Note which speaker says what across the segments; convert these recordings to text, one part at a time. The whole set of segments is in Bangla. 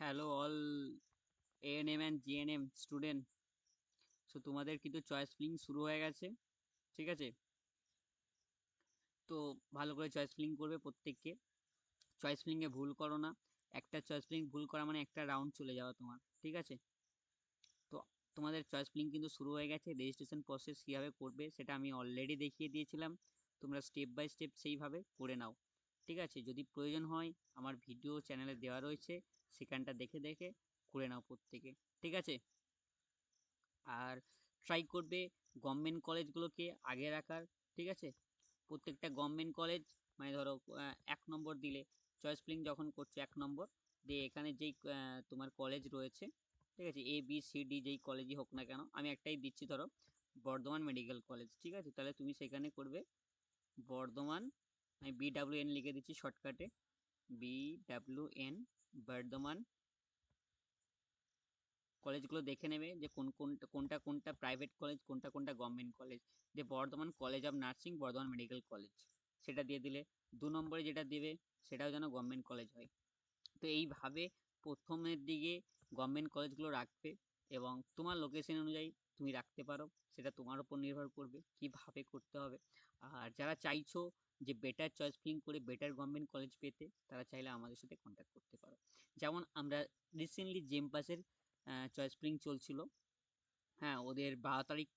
Speaker 1: Hello all ANM and GNM student. So তোমাদের কিন্তু চয়েস ফিলিং শুরু হয়ে গেছে, ঠিক আছে? তো ভালো করে চয়েস ফিলিং করবে প্রত্যেককে। চয়েস ফিলিংয়ে ভুল করো না। একটা চয়েস ফিলিং ভুল করা মানে একটা রাউন্ড চলে যাওয়া তোমার, ঠিক আছে? তো তোমাদের চয়েস ফিলিং কিন্তু শুরু হয়ে গেছে। রেজিস্ট্রেশন প্রসেস কীভাবে করবে সেটা আমি অলরেডি দেখিয়ে দিয়েছিলাম। তোমরা স্টেপ বাই স্টেপ সেইভাবে করে নাও, ঠিক আছে? যদি প্রয়োজন হয় আমার ভিডিও চ্যানেলে দেওয়া রয়েছে, সেখানটা দেখে দেখে করে নাও প্রত্যেকে, ঠিক আছে? আর ট্রাই করবে গভর্নমেন্ট কলেজগুলোকে আগে রাখার, ঠিক আছে? প্রত্যেকটা গভর্নমেন্ট কলেজ মানে ধরো 1 নম্বর দিলে চয়েস ফিলিং যখন করছে 1 নম্বর দিয়ে এখানে যেই তোমার কলেজ রয়েছে, ঠিক আছে? ABCD যেই কলেজই হোক না কেন, আমি একটাই দিচ্ছি, ধরো বর্ধমান মেডিকেল কলেজ, ঠিক আছে? তাহলে তুমি সেখানে করবে বর্ধমান। আমি BWN লিখে দিচ্ছি শর্টকাটে, BWN, বর্ধমান। কলেজগুলো দেখে নেবে যে কোনটা কোনটা প্রাইভেট কলেজ, কোনটা কোনটা গভর্নমেন্ট কলেজ। যে Bardhaman college of nursing, Bardhaman medical college, সেটা দিয়ে দিলে 2 নম্বরে যেটা দেবে সেটাও যেন গভর্নমেন্ট কলেজ হয়। তো এইভাবে প্রথমের দিকে গভর্নমেন্ট কলেজগুলো রাখবে এবং তোমার লোকেশন অনুযায়ী তুমি রাখতে পারো, সেটা তোমার উপর নির্ভর করবে কীভাবে করতে হবে। আর যারা চাইছো যে বেটার চয়েস ফিলিং করে বেটার গভর্নমেন্ট কলেজ পেতে, তারা চাইলে আমাদের সাথে কন্ট্যাক্ট করতে পারো। যেমন আমরা রিসেন্টলি জেম পাসের চয়েস ফিলিং চলছিল। হ্যাঁ, ওদের 12 তারিখ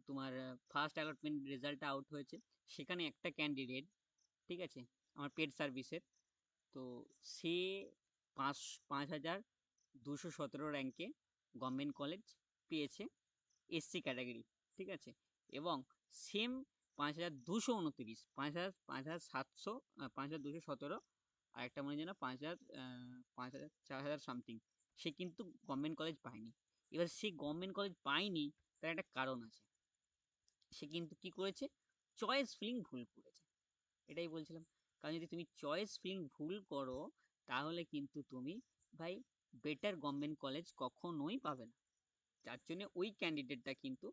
Speaker 1: তোমার ফার্স্ট অ্যালটমেন্ট রেজাল্টটা আউট হয়েছে। সেখানে একটা ক্যান্ডিডেট, ঠিক আছে, আমার পেড সার্ভিসের, তো সে 5217 র্যাঙ্কে গভর্নমেন্ট কলেজ পেয়েছে, SC ক্যাটাগরি, ঠিক আছে? এবং সেম 5229, 5700, 5217, আর একটা মনে যেন 5000 সামথিং, সে কিন্তু গভর্নমেন্ট কলেজ পায়নি। এবার সে গভর্নমেন্ট কলেজ পায়নি, তার একটা কারণ আছে। সে কিন্তু কি করেছে, চয়েস ফিলিং ভুল করেছে। এটাই বলছিলাম। কারণ যদি তুমি চয়েস ফিলিং ভুল করো, তাহলে কিন্তু তুমি ভাই বেটার গভর্নমেন্ট কলেজ কখনোই পাবে না। যার জন্য ওই ক্যান্ডিডেটটা কিন্তু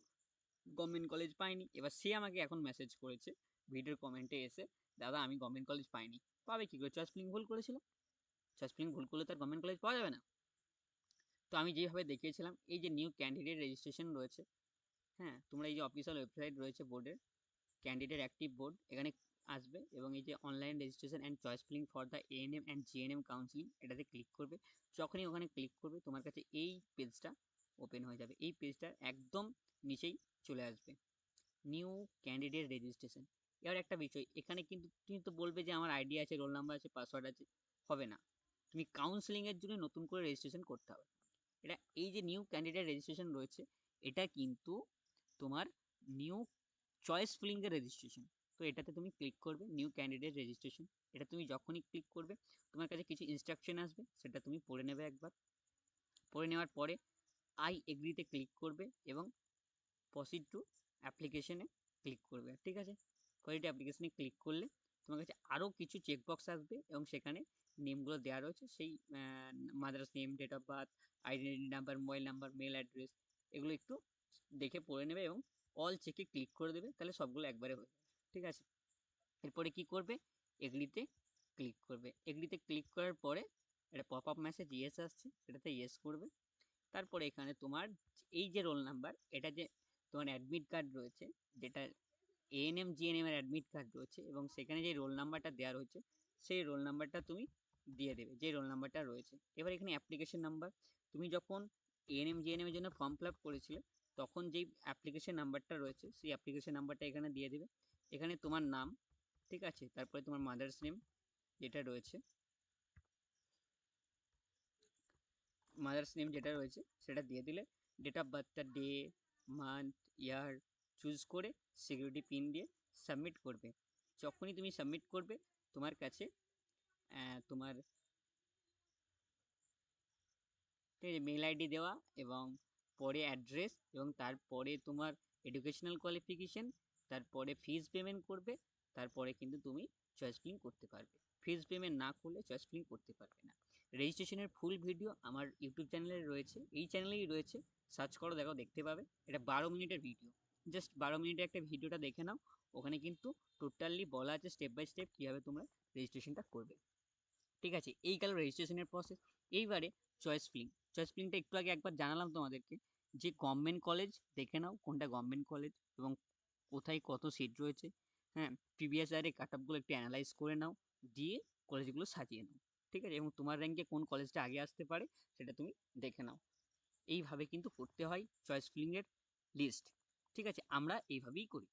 Speaker 1: গভর্নমেন্ট কলেজ পায়নি। এবার সে আমাকে এখন মেসেজ করেছে ভিডিওর কমেন্টে এসে, দাদা আমি গভর্নমেন্ট কলেজ পাইনি। পাবে কি করে? চয়েস ফিলিং ভুল করেছিল। চয়েস ফিলিং ভুল করলে তার গভর্নমেন্ট কলেজ পাওয়া যাবে না। তো আমি যেভাবে দেখিয়েছিলাম, এই যে নিউ ক্যান্ডিডেট রেজিস্ট্রেশন রয়েছে, হ্যাঁ, তোমরা এই যে অফিসিয়াল ওয়েবসাইট রয়েছে বোর্ডের, ক্যান্ডিডেট অ্যাক্টিভ বোর্ড, এখানে আসবে এবং এই যে online registration and choice filling for the ANM and GNM counselling, এটাতে ক্লিক করবে। যখনই ওখানে ক্লিক করবে তোমার কাছে এই পেজটা ওপেন হয়ে যাবে। এই পেজটার একদম নিচেই চলে আসবে নিউ ক্যান্ডিডেট রেজিস্ট্রেশন। এবার একটা বিষয়, এখানে কিন্তু তুমি তো বলবে যে আমার আইডি আছে, রোল নাম্বার আছে, পাসওয়ার্ড আছে, হবে না। তুমি কাউন্সিলিংয়ের জন্য নতুন করে রেজিস্ট্রেশন করতে হবে। এটা এই যে নিউ ক্যান্ডিডেট রেজিস্ট্রেশন রয়েছে, এটা কিন্তু তোমার নিউ চয়েস ফিলিংয়ের রেজিস্ট্রেশন। তো এটাতে তুমি ক্লিক করবে নিউ ক্যান্ডিডেট রেজিস্ট্রেশন। এটা তুমি যখনই ক্লিক করবে তোমার কাছে কিছু ইনস্ট্রাকশন আসবে, সেটা তুমি পড়ে নেবে একবার। পড়ে নেওয়ার পরে আই এগ্রিতে ক্লিক করবে এবং প্রসিড টু অ্যাপ্লিকেশনে ক্লিক করবে, ঠিক আছে? প্রসিড অ্যাপ্লিকেশনে ক্লিক করলে তোমার কাছে আরও কিছু চেকবক্স আসবে এবং সেখানে নেমগুলো দেওয়া রয়েছে, সেই mother's name, date of birth, identity number, mobile number, mail address, এগুলো একটু দেখে পড়ে নেবে এবং অল চেকে ক্লিক করে দেবে, তাহলে সবগুলো একবারে হয়ে যাবে, ঠিক আছে? এরপরে কি করবে, এগ্রিতে ক্লিক করবে। এগ্রিতে ক্লিক করার পরে একটা পপ আপ মেসেজ ইয়েস আসছে, সেটাতে ইয়েস করবে। তারপরে এখানে তোমার এই যে রোল নাম্বার, এটা যে তোমার অ্যাডমিট কার্ড রয়েছে, যেটা ANM GNM এর অ্যাডমিট কার্ড রয়েছে, এবং সেখানে যে রোল নাম্বারটা দেওয়া রয়েছে সেই রোল নাম্বারটা তুমি দিয়ে দেবে, যে রোল নাম্বারটা রয়েছে। এবার এখানে অ্যাপ্লিকেশন নাম্বার, তুমি যখন ANM GNM এর জন্য ফর্ম ফিল আপ করেছিলে, তখন যেই অ্যাপ্লিকেশন নাম্বারটা রয়েছে সেই অ্যাপ্লিকেশন নাম্বারটা এখানে দিয়ে দেবে। এখানে তোমার নাম, ঠিক আছে, তারপরে তোমার মাদার্স নেম যেটা রয়েছে, যেটা রয়েছে সেটা দিয়ে দিলে, ডেট অফ বার্থটা ডে, মান্থ, ইয়ার চুজ করে সিকিউরিটি পিন দিয়ে সাবমিট করবে। যখনই তুমি সাবমিট করবে তোমার কাছে তোমার, ঠিক আছে, মেল আইডি দেওয়া এবং পরে অ্যাড্রেস এবং তারপরে তোমার এডুকেশনাল কোয়ালিফিকেশন, তারপরে ফিজ পেমেন্ট করবে, তারপরে কিন্তু তুমি চয়েস ফিলিং করতে পারবে। ফিজ পেমেন্ট না করলে চয়েস ফিলিং করতে পারবে না। রেজিস্ট্রেশনের ফুল ভিডিও আমার ইউটিউব চ্যানেলে রয়েছে, এই চ্যানেলেই রয়েছে, সার্চ করো, দেখো, দেখতে পাবে। এটা 12 মিনিটের ভিডিও, জাস্ট 12 মিনিটের একটা ভিডিওটা দেখে নাও। ওখানে কিন্তু টোটালি বলা আছে স্টেপ বাই স্টেপ কীভাবে তোমরা রেজিস্ট্রেশনটা করবে, ঠিক আছে? এই গেল রেজিস্ট্রেশনের প্রসেস। এইবারে চয়েস ফিলিং। চয়েস ফিলিংটা একটু আগে একবার জানালাম তোমাদেরকে যে গভর্নমেন্ট কলেজ দেখে নাও কোনটা গভর্নমেন্ট কলেজ এবং কোথায় কত সিট রয়েছে। হ্যাঁ, প্রিভিয়াস ইয়ারের কাট আপগুলো একটু অ্যানালাইজ করে নাও, দিয়ে কলেজগুলো সাজিয়ে নাও। ঠিক আছে, এবং তোমার র্যাঙ্কে কোন কলেজটা আগে আসতে পারে সেটা তুমি দেখে নাও। এইভাবে কিন্তু করতে হয় চয়েস ফিলিংয়ের লিস্ট। ঠিক আছে, আমরা এইভাবেই করি।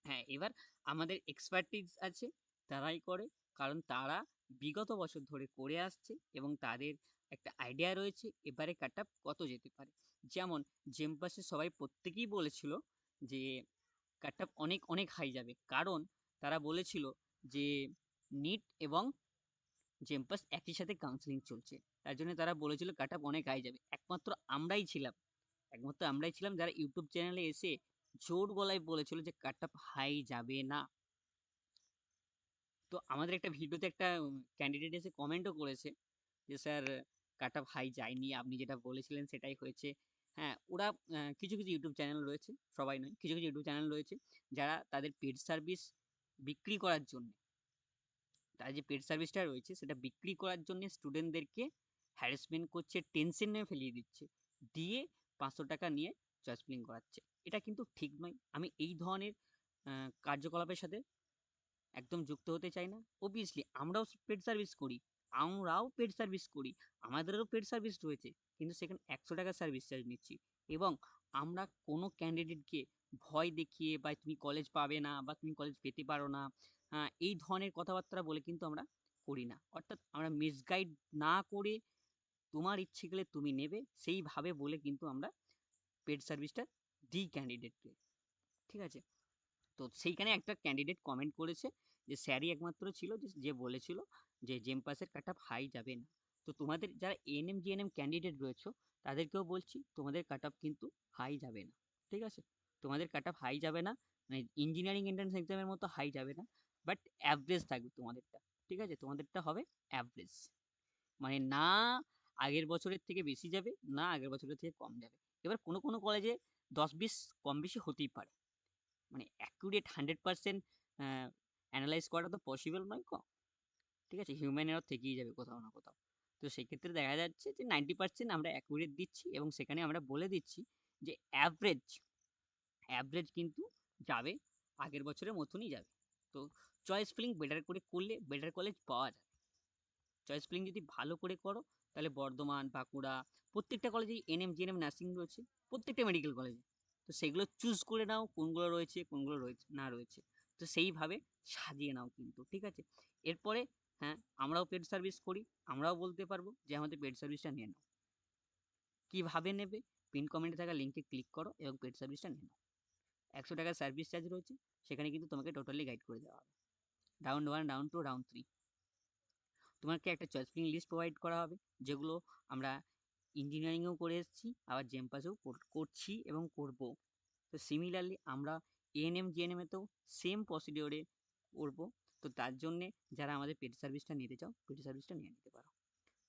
Speaker 1: হ্যাঁ, এবার আমাদের এক্সপার্টিস আছে, তারাই করে, কারণ তারা বিগত বছর ধরে করে আসছে এবং তাদের একটা আইডিয়া রয়েছে এবারে কাট আপ কত যেতে পারে। যেমন জেমপাসে সবাই প্রত্যেকেই বলেছিল যে কাট আপ অনেক অনেক হাই যাবে, কারণ তারা বলেছিল যে নিট এবং জেমপাস একই সাথে কাউন্সিলিং চলছে, তার জন্য তারা বলেছিল কাট আপ অনেক হাই যাবে। একমাত্র আমরাই ছিলাম যারা ইউটিউব চ্যানেলে এসে জোর গলায় বলেছিল যে কাট আপ হাই যাবে না। তো আমাদের একটা ভিডিওতে একটা ক্যান্ডিডেট এসে কমেন্টও করেছে যে স্যার কাট আপ হাই যায়নি, আপনি যেটা বলেছিলেন সেটাই হয়েছে। হ্যাঁ, ওরা কিছু কিছু ইউটিউব চ্যানেল রয়েছে, সবাই নয়, কিছু কিছু ইউটিউব চ্যানেল রয়েছে যারা তাদের পেড সার্ভিস বিক্রি করার জন্য, তার যে পেড সার্ভিসটা রয়েছে সেটা বিক্রি করার জন্য স্টুডেন্টদেরকে হ্যারাসমেন্ট করছে, টেনশনে ফেলিয়ে দিচ্ছে, দিয়ে 500 টাকা নিয়ে চয়েস ফিলিং করাচ্ছে। এটা কিন্তু ঠিক নয়। আমি এই ধরনের কার্যকলাপের সাথে একদম যুক্ত হতে চাই না। অবভিয়াসলি আমরাও পেড সার্ভিস করি, আমাদেরও পেড সার্ভিস রয়েছে, কিন্তু সেখানে 100 টাকা সার্ভিস চার্জ নিচ্ছি। এবং আমরা কোনো ক্যান্ডিডেটকে ভয় দেখিয়ে বা তুমি কলেজ পাবে না বা তুমি কলেজ পেতে পারো না, এই ধরনের কথাবার্তা বলে কিন্তু আমরা করি না। অর্থাৎ আমরা মিসগাইড না করে তোমার ইচ্ছে গেলে তুমি নেবে সেইভাবে বলে কিন্তু আমরা পেড সার্ভিসটা দিই ক্যান্ডিডেটকে। ঠিক আছে, তো সেইখানে একটা ক্যান্ডিডেট কমেন্ট করেছে যে স্যারই একমাত্র ছিল যে যে বলেছিল যে জেমপাসের কাট অফ হাই যাবে না। তো তোমাদের যারা এএনএম জিএনএম ক্যান্ডিডেট রয়েছে তাদেরকেও বলছি তোমাদের কাট অফ কিন্তু হাই যাবে না। ঠিক আছে, তোমাদের কাট অফ হাই যাবে না, মানে ইঞ্জিনিয়ারিং এন্ট্রান্স এক্সামের মতো হাই যাবে না, বাট অ্যাভারেজ থাকবে তোমাদেরটা। ঠিক আছে, তোমাদেরটা হবে অ্যাভারেজ, মানে না আগের বছরের থেকে বেশি যাবে, না আগের বছরের থেকে কম যাবে। এবার কোনো কোনো কলেজে 10-20 কম বেশি হতেই পারে, মানে অ্যাকুরেট 100% অ্যানালাইজ করা তো পসিবল নয় ঠিক আছে, হিউম্যান এরর থেকেই যাবে কোথাও না কোথাও। তো সেক্ষেত্রে দেখা যাচ্ছে যে 90% আমরা অ্যাকুরেট দিচ্ছি এবং সেখানে আমরা বলে দিচ্ছি যে অ্যাভারেজ অ্যাভারেজ কিন্তু যাবে, আগের বছরের মতনই যাবে। তো চয়েস ফিলিং বেটার করে করলে বেটার কলেজ পাওয়া যায়। চয়েস ফিলিং যদি ভালো করে করো তাহলে বর্ধমান, বাঁকুড়া, প্রত্যেকটা কলেজেই এনএম জিএনএম নার্সিং রয়েছে, প্রত্যেকটা মেডিকেল কলেজে। তো সেগুলো চুজ করে নাও কোনগুলো রয়েছে কোনগুলো রয়েছে না রয়েছে, তো সেইভাবে সাজিয়ে নাও কিন্তু। ঠিক আছে, এরপরে হ্যাঁ, আমরাও পেড সার্ভিস করি, আমরাও বলতে পারবো যে আমাদের পেড সার্ভিসটা নিয়ে নাও। কীভাবে নেবে? পিন কমেন্টে থাকা লিঙ্কে ক্লিক করো এবং পেড সার্ভিসটা নিয়ে নাও। 100 টাকা সার্ভিস চার্জ রয়েছে, সেখানে কিন্তু তোমাকে টোটালি গাইড করে দেওয়া হবে। রাউন্ড 1, রাউন্ড 2, রাউন্ড 3 তোমাকে একটা চয়েস ফিলিং লিস্ট প্রোভাইড করা হবে, যেগুলো আমরা ইঞ্জিনিয়ারিংয়েও করে এসেছি, আবার জেমপাসেও করছি এবং করব। তো সিমিলারলি আমরা এএনএম জিএনএমেতেও সেম প্রসিডিওরে করব। তো তার জন্যে যারা আমাদের পেড সার্ভিসটা নিতে চাও পেড সার্ভিসটা নিয়ে নিতে পারো।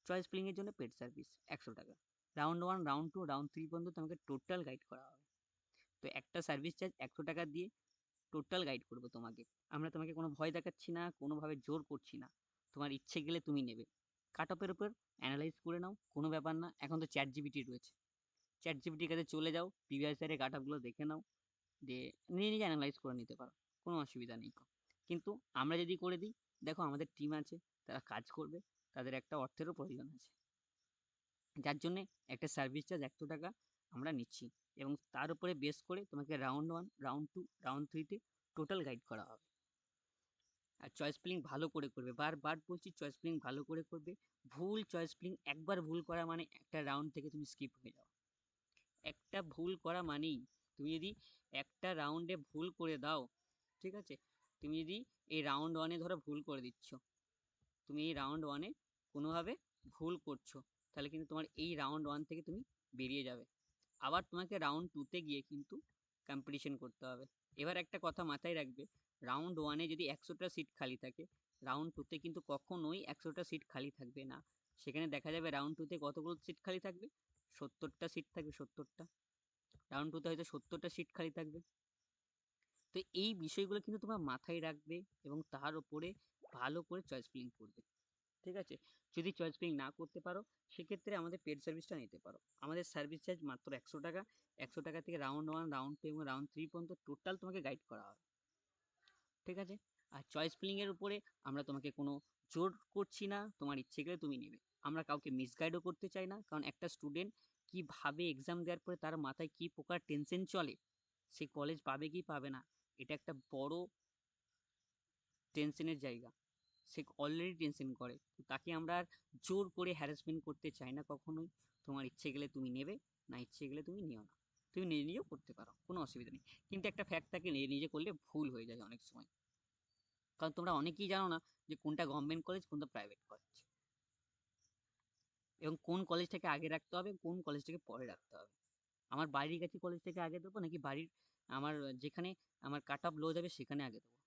Speaker 1: চয়েস ফিলিংয়ের জন্য পেড সার্ভিস 100 টাকা, রাউন্ড 1, রাউন্ড 2, রাউন্ড 3 পর্যন্ত তোমাকে টোটাল গাইড করা হবে। তো একটা সার্ভিস চার্জ 100 টাকা দিয়ে টোটাল গাইড করবো তোমাকে। আমরা তোমাকে কোনো ভয় দেখাচ্ছি না, কোনোভাবে জোর করছি না, তোমার ইচ্ছে গেলে তুমি নেবে। কাট অফের উপর অ্যানালাইজ করে নাও, কোনো ব্যাপার না। এখন তো চ্যাট জিপিটি রয়েছে, চ্যাট জিপিটির কাছে চলে যাও, প্রিভিয়াস ইয়ারের কাট অফগুলো দেখে নাও, দিয়ে নিজে নিজে অ্যানালাইজ করে নিতে পারো, কোনো অসুবিধা নেই। কিন্তু আমরা যদি করে দিই, দেখো আমাদের টিম আছে, তারা কাজ করবে, তাদের একটা অর্থেরও প্রয়োজন আছে, যার জন্যে একটা সার্ভিস চার্জ 100 টাকা আমরা নিচ্ছি এবং তার উপরে বেস করে তোমাকে রাউন্ড 1, রাউন্ড 2, রাউন্ড 3তে টোটাল গাইড করা হবে। আর চয়েস ফিলিং ভালো করে করবে, বারবার বলছি চয়েস ফিলিং ভালো করে করবে। ভুল চয়েস ফিলিং একবার ভুল করা মানে একটা রাউন্ড থেকে তুমি স্কিপ হয়ে যাও। একটা ভুল করা মানেই তুমি যদি একটা রাউন্ডে ভুল করে দাও, ঠিক আছে, তুমি যদি এই রাউন্ড 1-এ ধরো ভুল করে দিচ্ছ, তুমি এই রাউন্ড 1-এ কোনোভাবে ভুল করছো, তাহলে কিন্তু তোমার এই রাউন্ড 1 থেকে তুমি বেরিয়ে যাবে। আবার তোমাকে রাউন্ড 2-তে গিয়ে কিন্তু কম্পিটিশন করতে হবে। এবার একটা কথা মাথায় রাখবে, রাউন্ড 1-এ যদি 100টা সিট খালি থাকে, রাউন্ড 2-তে কিন্তু কখনোই 100টা সিট খালি থাকবে না। সেখানে দেখা যাবে রাউন্ড 2-তে কতগুলো সিট খালি থাকবে, 70টা সিট থাকবে, 70টা। রাউন্ড 2-তে হয়তো 70টা সিট খালি থাকবে। তো এই বিষয়গুলো কিন্তু তোমরা মাথায় রাখবে এবং তার উপরে ভালো করে চয়েস ফিলিং করবে। ঠিক আছে? যদি চয়েস ফিলিং না করতে পারো সেক্ষেত্রে আমাদের পেড সার্ভিসটা নিতে পারো। আমাদের সার্ভিস চার্জ মাত্র 100 টাকা। 100 টাকা থেকে রাউন্ড 1, রাউন্ড 2 এবং রাউন্ড 3 পর্যন্ত টোটাল তোমাকে গাইড করা হবে। ঠিক আছে? আর চয়েস ফিলিং এর উপরে আমরা তোমাকে কোনো জোর করছি না, তোমার ইচ্ছে গেলে তুমি নেবে। আমরা কাউকে মিসগাইডও করতে চাই না, কারণ একটা স্টুডেন্ট কিভাবে এক্সাম দেওয়ার পরে তার মাথায় কি প্রকার টেনশন চলে, সে কলেজ পাবে কি পাবে না, এটা একটা বড় টেনশনের জায়গা। সে অলরেডি টেনশন করে, তো তাকে আমরা আর জোর করে হ্যারাসমেন্ট করতে চাই না কখনোই। তোমার ইচ্ছে গেলে তুমি নেবে, না ইচ্ছে গেলে তুমি নিও না। তুমি নিজে নিজেও করতে পারো, কোনো অসুবিধা নেই। কিন্তু একটা ফ্যাক্ট থাকে, নিজে নিজে করলে ভুল হয়ে যায় অনেক সময়। কারণ তোমরা অনেকেই জানো না যে কোনটা গভর্নমেন্ট কলেজ, কোনটা প্রাইভেট কলেজ, এবং কোন কলেজটাকে আগে রাখতে হবে, কোন কলেজটাকে পরে রাখতে হবে। আমার বাড়ির কাছে কলেজটাকে আগে দেবো, নাকি বাড়ির আমার যেখানে আমার কাট অফ লো যাবে সেখানে আগে দেবো?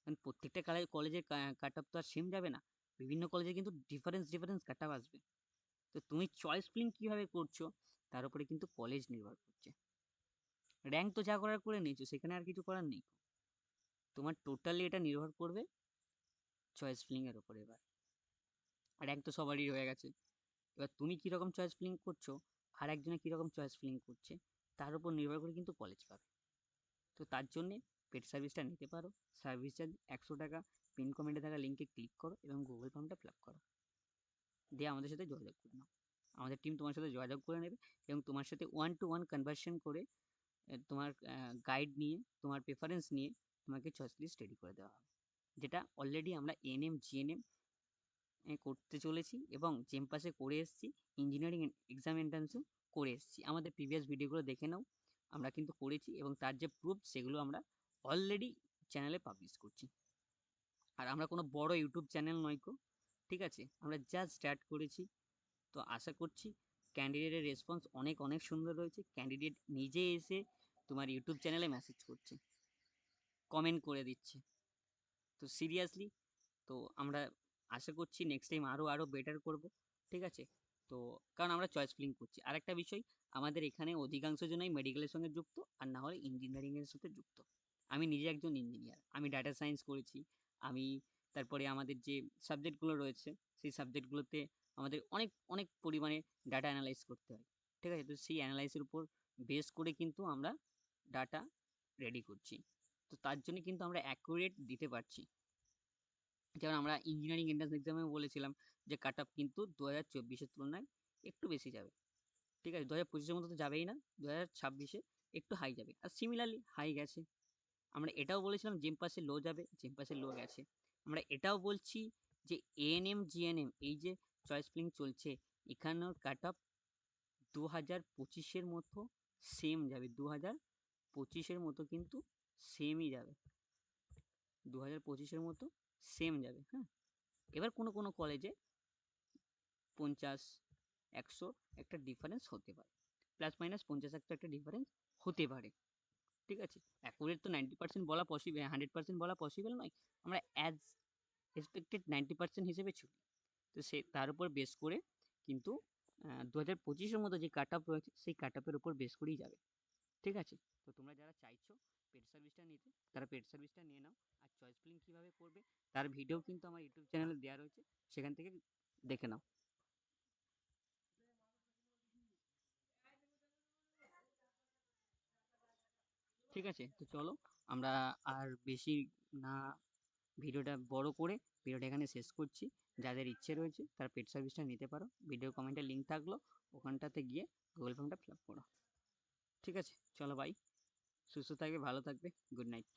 Speaker 1: কারণ প্রত্যেকটা কলেজের কাট অফ তো আর সেম যাবে না। বিভিন্ন কলেজে কিন্তু ডিফারেন্স ডিফারেন্স কাট অফ আসবে। তো তুমি চয়েস ফিলিং কিভাবে করছো তার উপরে কিন্তু কলেজ নির্ভর করছে। র্যাঙ্ক তো যা করার করে নিয়েছো, সেখানে আর কিছু করার নেই। তোমার টোটালি এটা নির্ভর করবে চয়েস ফিলিং এর উপরে। এবার র্যাঙ্ক তো সবারই হয়ে গেছে, এবার তুমি কীরকম চয়েস ফিলিং করছো আর একজনে কীরকম চয়েস ফিলিং করছে তার উপর নির্ভর করে কিন্তু কলেজ পাবে। তো তার জন্যে পেড সার্ভিসটা নিতে পারো। সার্ভিস চার্জ 100 টাকা। পিন কমেন্টে থাকা লিঙ্কে ক্লিক করো এবং গুগল ফর্মটা ফিল আপ করো, দিয়ে আমাদের সাথে যোগাযোগ করে নাও। আমাদের টিম তোমার সাথে যোগাযোগ করে নেবে এবং তোমার সাথে 1-to-1 কনভার্সন করে তোমার গাইড নিয়ে, তোমার প্রেফারেন্স নিয়ে তোমাকে চয়েস লিস্ট রেডি করে দেওয়া হবে, যেটা অলরেডি আমরা এএনএম জিএনএম করতে চলেছি এবং জেমপাসে করে এসেছি। ইঞ্জিনিয়ারিং এক্সাম এন্ট্রান্সও করে এসেছি। আমাদের প্রিভিয়াস ভিডিওগুলো দেখে নাও, আমরা কিন্তু করেছি এবং তার যে প্রুফ সেগুলো আমরা অলরেডি চ্যানেলে পাবলিশ করছি। আর আমরা কোনো বড় ইউটিউব চ্যানেল নয় কো, ঠিক আছে? আমরা জাস্ট স্টার্ট করেছি। তো আশা করছি ক্যান্ডিডেটের রেসপন্স অনেক অনেক সুন্দর রয়েছে। ক্যান্ডিডেট নিজে এসে তোমার ইউটিউব চ্যানেলে মেসেজ করছে, কমেন্ট করে দিচ্ছে। তো সিরিয়াসলি, তো আমরা আশা করছি নেক্সট টাইম আরও আরও বেটার করব। ঠিক আছে? তো কারণ আমরা চয়েস ফিলিং করছি। আরেকটা বিষয়, আমাদের এখানে অধিকাংশ জনই মেডিকেলের সঙ্গে যুক্ত, আর না হলে ইঞ্জিনিয়ারিংয়ের সাথে যুক্ত। আমি নিজে একজন ইঞ্জিনিয়ার, আমি ডাটা সায়েন্স করেছি। আমি তারপরে আমাদের যে সাবজেক্টগুলো রয়েছে সেই সাবজেক্টগুলোতে আমাদের অনেক অনেক পরিমাণে ডাটা অ্যানালাইজ করতে হয়। ঠিক আছে? তো সেই অ্যানালাইসের উপর বেস করে কিন্তু আমরা ডাটা রেডি করছি। তো তার জন্য কিন্তু আমরা অ্যাকুরেট দিতে পারছি। যেমন আমরা ইঞ্জিনিয়ারিং এন্ট্রান্স এক্সামে বলেছিলাম যে কাট অফ কিন্তু 2024-এর তুলনায় একটু বেশি যাবে। ঠিক আছে? 2025-এর মতো তো যাবেই না, 2026-এ একটু হাই যাবে, আর সিমিলারলি হাই গেছে। আমরা এটাও বলেছিলাম জেমপাসে লো যাবে, জেমপাসে লো গেছে। আমরা এটাও বলছি যে এএনএম জিএনএম এই যে চয়েস ফিলিং চলছে, এখানেও কাট অফ 2025-এর মতো সেম যাবে। 2025-এর মতো কিন্তু সেমই যাবে, 2025-এর মতো সেম যাবে। হ্যাঁ, এবার কোনো কোনো কলেজে 50-100 একটা ডিফারেন্স হতে পারে, প্লাস মাইনাস 50-100 একটা ডিফারেন্স হতে পারে। ঠিক আছে? অ্যাকুরেট তো 90% বলা পসিবল, 100% বলা পসিবল নয়। আমরা অ্যাজ এক্সপেক্টেড 90% হিসেবে চলি। তো সে তার উপর বেস করে কিন্তু 2025-এর মতো যে কাট অফ রয়েছে সেই কাট অফের উপর বেস করেই যাবে। ঠিক আছে? তো তোমরা যারা চাইছো পেড সার্ভিসটা নিতে, তারা পেড সার্ভিসটা নিয়ে নাও। আর চয়েস ফিলিং কীভাবে করবে তার ভিডিও কিন্তু আমার ইউটিউব চ্যানেলে দেওয়া রয়েছে, সেখান থেকে দেখে নাও। ঠিক আছে? তো চলো আমরা আর বেশি না ভিডিওটা বড় করে ভিডিওটা এখানে শেষ করছি। যাদের ইচ্ছে রয়েছে তারা পেড সার্ভিসটা নিতে পারো। ভিডিও কমেন্টে লিঙ্ক থাকলো, ওখানটাতে গিয়ে গুগল ফর্মটা ফিল আপ করো। ঠিক আছে? চলো বাই, সুস্থ থাকবে, ভালো থাকবে, গুড নাইট।